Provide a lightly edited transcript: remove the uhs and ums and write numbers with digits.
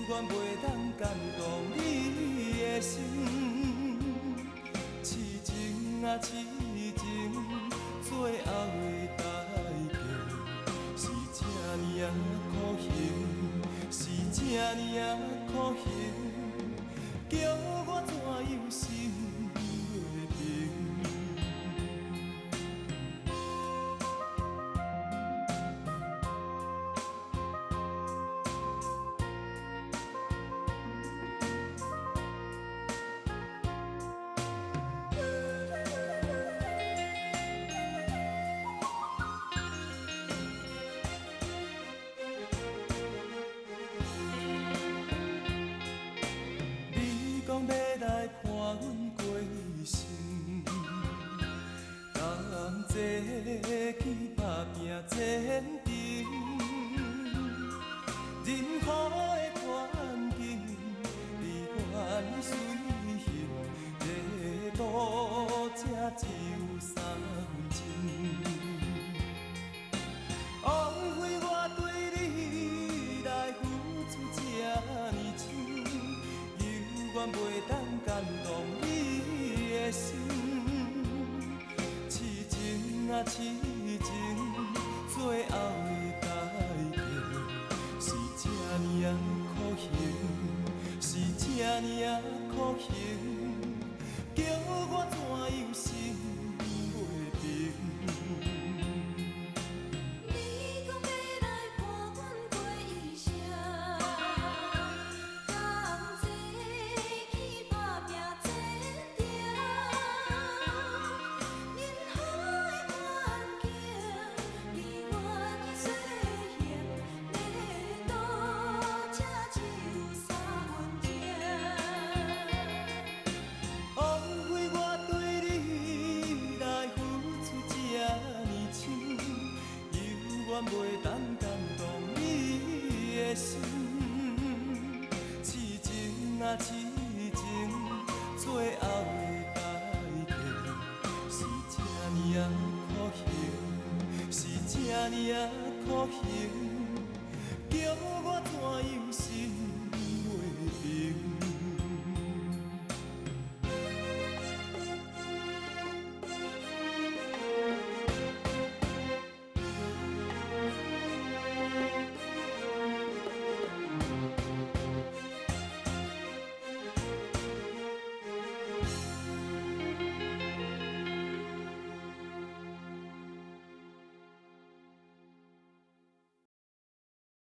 远袂当感动你的心。痴情啊痴情，最后的代价是这呢啊苦刑，是这呢啊苦刑，叫我怎样心袂平？讲要来伴阮过生，同齐去打拼前程。任何的环境，你愿意随行，地图才只有3分情。枉费我对你来付出这呢深。永远袂当感动你的心，痴情啊痴情，最后的代价是这呢啊苦刑，是这呢啊苦刑，叫我怎样心袂平？永远袂当感动你的心，痴情啊痴情，最后的代价是这呢啊苦刑，是这呢啊苦刑。